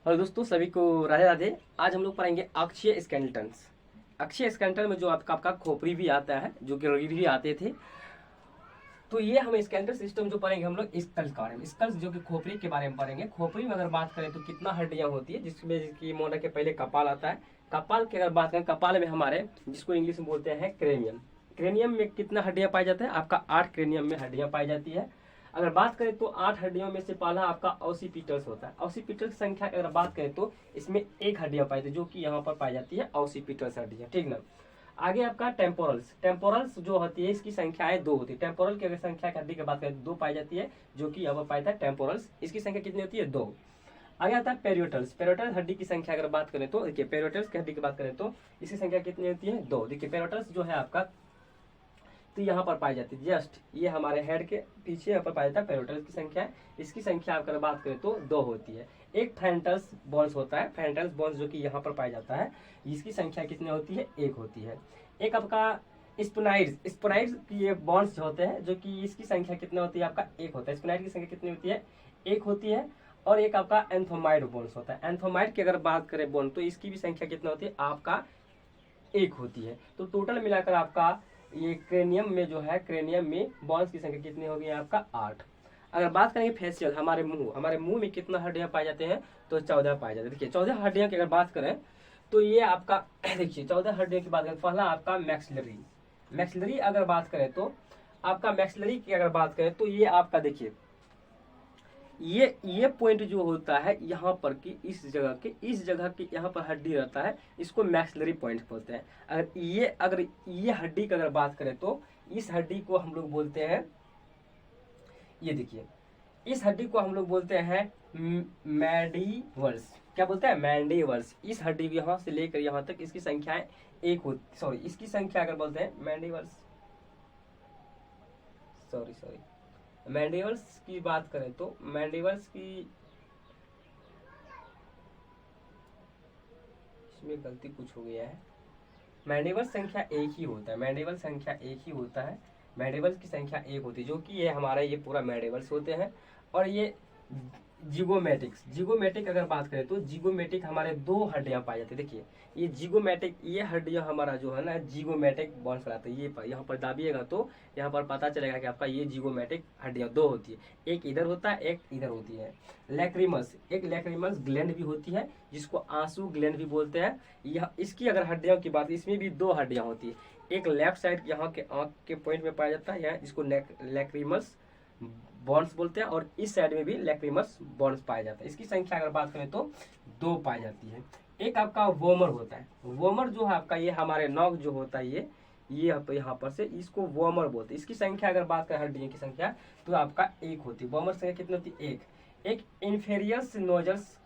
Hello दोस्तों, सभी को राधे राधे। आज हम लोग पढ़ेंगे अक्षीय स्केलेटन्स। अक्षीय स्केलेटन में जो आपका खोपड़ी भी आता है, जो कि रीढ़ भी आते थे। तो ये हम स्केलेटल सिस्टम जो पढ़ेंगे हम लोग स्कल के बारे में, स्कल जो कि खोपड़ी के बारे में पढ़ेंगे। खोपड़ी में अगर बात करें तो कितना हड्डियां होती है, जिसमें जिसकी मोना के पहले कपाल आता है। कपाल की अगर बात करें, कपाल में हमारे जिसको इंग्लिश में बोलते हैं क्रेनियम। क्रेनियम में कितना हड्डियां पाई जाती है? आपका 8 क्रेनियम में हड्डियां पाई जाती है। अगर बात करें तो 8 हड्डियों में से पहला आपका ऑसिपिटल्स होता है। ऑसिपिटल की संख्या अगर बात करें तो इसमें एक हड्डियां पाई जाती है, जो कि यहाँ पर पाई जाती है ऑसिपिटल्स हड्डियां, ठीक ना। आगे आपका टेम्पोरल्स। टेम्पोरल्स जो होती है इसकी संख्याएं 2 होती है। टेम्पोरल की अगर संख्या की हड्डी की बात करें 2 पाई जाती है, जो कि यहाँ पर पाया था टेम्पोरल्स। इसकी संख्या कितनी होती है? 2। आगे आता है पेरियोटल्स। पेरियोटल्स हड्डी की संख्या अगर बात करें तो देखिए, पेरियोटल्स की हड्डी की बात करें तो इसकी संख्या कितनी होती है? 2। देखिए पेरियोटल्स जो है आपका तो यहाँ पर पाई जाती है, जस्ट ये हमारे हेड के पीछे यहाँ पर पाया जाता है पेरियोटल्स की संख्या। इसकी संख्या अगर बात करें तो 2 होती है। एक फ्रंटल्स बोन्स होता है, फ्रंटल्स बोन्स जो कि यहाँ पर पाया जाता है, इसकी संख्या कितनी होती है? 1 होती है। एक आपका स्पोनाइड्स। स्पोनाइड्स की ये बॉन्ड्स होते हैं, जो कि इसकी संख्या कितनी होती है? आपका 1 होता है। स्पोनाइड की संख्या कितनी होती है? 1 होती है। और एक आपका एंथोमाइड बोन्स होता है। एंथोमाइड की अगर बात करें बोन, तो इसकी भी संख्या कितना होती है? आपका 1 होती है। तो टोटल मिलाकर आपका ये क्रेनियम में जो है, क्रेनियम में बॉन्स की संख्या कितनी होगी? आपका 8। अगर बात करेंगे फेशियल, हमारे मुंह में कितना हड्डियां पाए जाते हैं? तो 14 पाए जाते हैं। देखिए 14 हड्डियों की अगर बात करें तो ये आपका देखिए 14 हड्डियों की बात करें, पहला आपका मैक्सिलरी। मैक्सिलरी अगर बात करें तो आपका मैक्सिलरी की अगर बात करें तो ये आपका देखिए, ये पॉइंट जो होता है यहाँ पर की इस जगह की यहाँ पर हड्डी रहता है, इसको मैक्सिलरी पॉइंट बोलते हैं। अगर ये हड्डी की अगर बात करें तो इस हड्डी को हम लोग बोलते हैं, ये देखिए इस हड्डी को हम लोग बोलते हैं मैंडिबल्स। क्या बोलते हैं? मैंडिबल्स। इस हड्डी यहाँ से लेकर यहाँ तक इसकी संख्याएं 1 होती, सॉरी इसकी संख्या अगर बोलते हैं मैंडिबल्स, सॉरी मैंडिबल्स की बात करें तो मैंडिबल्स की, इसमें गलती कुछ हो गया है। मैंडिबल संख्या 1 ही होता है। मैंडिबल संख्या 1 ही होता है। मैंडिबल्स की संख्या 1 होती है, जो कि ये हमारा ये पूरा मैंडिबल्स होते हैं। और ये जिगोमेटिक अगर बात करें तो जिगोमेटिक हमारे 2 हड्डियां पाई जाती है। देखिए ये जिगोमेटिक, ये हड्डियां हमारा जो है ना जिगोमेटिक बॉन्स कराते हैं। ये यहाँ पर दाबिएगा तो यहाँ पर पता चलेगा कि आपका ये जिगोमेटिक हड्डियां 2 होती है। एक इधर होता है, एक इधर होती है। लैक्रिमस, एक लैक्रिमस ग्लैंड भी होती है, जिसको आंसू ग्लैंड भी बोलते हैं। यह इसकी अगर हड्डियों की बात, इसमें भी 2 हड्डियां होती है। एक लेफ्ट साइड यहाँ के आंख के पॉइंट में पाया जाता है, यहाँ जिसको लैक्रिमस बॉन्ड्स बोलते हैं, और इस साइड में भी लैक्रिमस बॉन्ड्स पाया जाता है। इसकी संख्या अगर बात करें तो 2 पाई जाती है। एक आपका वोमर होता है। वोमर जो है आपका, ये हमारे नॉक जो होता है, ये यहाँ पर से इसको वोमर बोलते हैं। इसकी संख्या अगर बात करें हड्डियों की संख्या तो आपका 1 होती है। वोमर संख्या कितनी होती है? 1। एक इन्फेरियस नोजल्स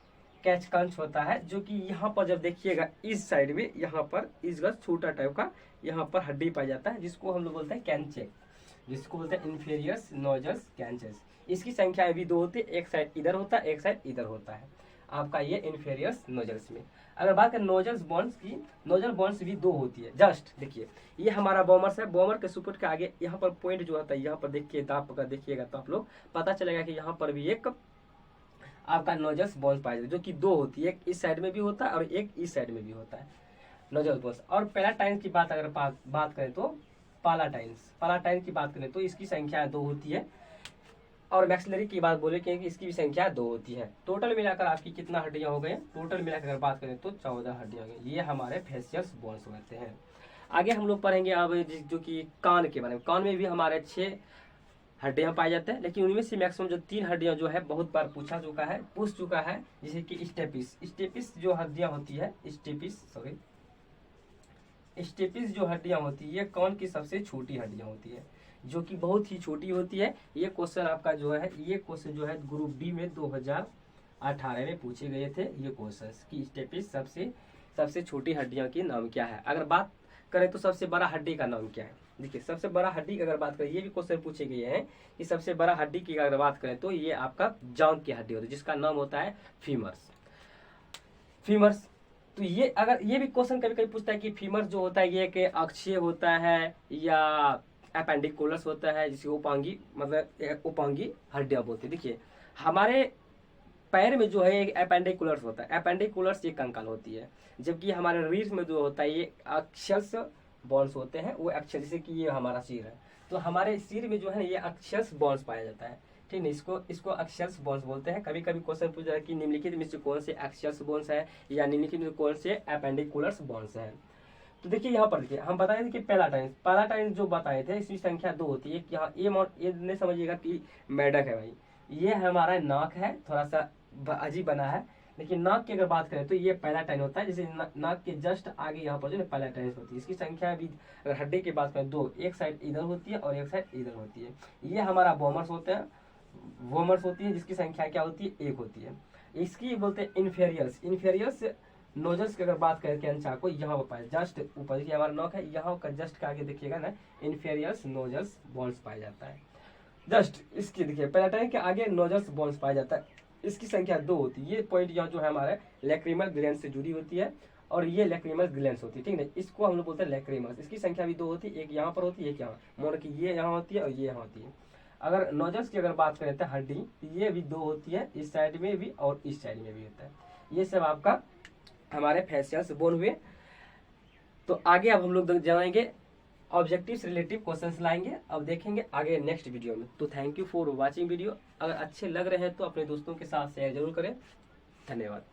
कैचकंच होता है, जो कि यहाँ पर जब देखिएगा इस साइड में, यहाँ पर इस गज छोटा टाइप का यहाँ पर हड्डी पाया जाता है, जिसको हम लोग बोलते हैं कैंचेक, जिसको बोलते हैं इन्फेरियस नोजल्स कैंचेस। इसकी संख्या भी 2 होती है, एक साइड इधर होता है, एक साइड इधर होता है आपका ये इन्फेरियस नोजल्स में। अगर बात करें नोजल्स बॉन्ड्स की, नोजल बॉन्ड्स भी 2 होती है। जस्ट देखिए ये हमारा बॉमर्स है। बॉमर के सुपुट के आगे यहाँ पर पॉइंट जो होता है, यहाँ पर देखिए, दाप पकड़ देखिएगा तो आप लोग पता चलेगा कि यहाँ पर भी एक आपका नोजल्स बॉन्स पाया जाता है, जो कि 2 होती है। एक इस साइड में भी होता है और एक इस साइड में भी होता है नोजल बॉन्स। और पेलाटाइन की बात अगर बात करें तो पालाटाइन की बात करें तो इसकी संख्या 2 होती है। और मैक्सिलरी की बात बोले कि इसकी भी संख्या 2 होती है। टोटल मिलाकर आपकी कितना हड्डियां हो गए? टोटल मिलाकर अगर बात करें तो 14 हड्डियां हो गई। ये हमारे फेशियस बोन्स होते हैं। आगे हम लोग पढ़ेंगे अब जो कि कान के बारे में। कान में भी हमारे 6 हड्डियां पाई जाते हैं, लेकिन उनमें से मैक्सिमम जो 3 हड्डियां जो है बहुत बार पूछ चुका है, जैसे कि स्टेपिस जो हड्डियां होती है, स्टेपिस जो हड्डियां होती है, ये कान की सबसे छोटी हड्डियां होती है, जो कि बहुत ही छोटी होती है। ये क्वेश्चन आपका जो है, ये क्वेश्चन जो है ग्रुप डी में 2018 में पूछे गए थे ये क्वेश्चन, कि स्टेपिस सबसे छोटी हड्डियों की नाम क्या है। अगर बात करें तो सबसे बड़ा हड्डी का नाम क्या है? देखिए सबसे बड़ा हड्डी की अगर बात करें, ये भी क्वेश्चन पूछे गए हैं कि सबसे बड़ा हड्डी की अगर बात करें तो ये आपका जांघ की हड्डी होती है, जिसका नाम होता है फीमर्स। तो ये भी क्वेश्चन कभी कभी पूछता है कि फीमर जो होता है ये कि अक्षीय होता है या अपेंडिकुलस होता है, जिसे उपांगी मतलब उपांगी हड्डियां बोलते हैं। देखिए हमारे पैर में जो है एक अपेंडिकुलर्स होता है, अपेंडिकुलर्स एक कंकाल होती है, जबकि हमारे रीढ़ में जो होता है ये अक्षल्स बॉन्स होते हैं, वो अक्षर, जैसे कि ये हमारा सिर है, तो हमारे सिर में जो है ये अक्षल्स बॉन्स पाया जाता है, ठीक है। इसको अक्षल्स बॉन्स बोलते हैं। कभी कभी क्वेश्चन पूछा है कि निम्नलिखित में से कौन से अक्षल्स बॉन्स है या निम्नलिखित में कौन से अपेंडिकुलर्स बॉन्स है। तो देखिए यहाँ पर देखिए हम बताए थे कि पैलाटाइन जो बताए थे इसकी संख्या 2 होती है। यहाँ ये नहीं समझिएगा कि मेढक है भाई, ये हमारा नाक है, थोड़ा सा अजीब बना है, लेकिन नाक की अगर बात करें तो ये पैलाटाइन होता है। जैसे नाक के जस्ट आगे यहाँ पर जो है पैलाटाइन होती है। इसकी संख्या भी अगर हड्डी की बात करें 2, एक साइड इधर होती है और एक साइड इधर होती है। ये हमारा वोमर्स होते हैं, वोमर्स होती है, जिसकी संख्या क्या होती है 1 होती है। इसकी बोलते हैं इन्फेरियर्स नोजल्स की अगर बात करें कैंचा को यहाँ पर पाए जस्ट ऊपर, देखिए हमारा नोक है, यहाँ का जस्ट का आगे देखिएगा ना इन्फेरियर्स नोजल्स बॉन्स पाया जाता है। जस्ट इसकी देखिए पैलाटाइन के आगे नोजल्स बॉन्स पाया जाता है। इसकी संख्या 2 होती है। ये पॉइंट यहाँ जो है हमारे लैक्रिमल ग्लैंड से जुड़ी होती है और ये लैक्रिमल ग्लैंड्स होती है, ठीक है। इसको हम लोग बोलते हैं लैक्रिमल्स। इसकी संख्या भी 2 होती है, एक यहाँ पर होती है, एक यहाँ, मोड़ की ये यहाँ होती है और ये यहाँ होती है। अगर नोजल्स की अगर बात करें तो हड्डी ये भी 2 होती है, इस साइड में भी और इस साइड में भी होता है। ये सब आपका हमारे फेशियल्स बोन हुए। तो आगे अब हम लोग जानेंगे ऑब्जेक्टिव रिलेटिव क्वेश्चंस लाएंगे, अब देखेंगे आगे नेक्स्ट वीडियो में। तो thank you for watching video. अगर अच्छे लग रहे हैं तो अपने दोस्तों के साथ शेयर जरूर करें। धन्यवाद।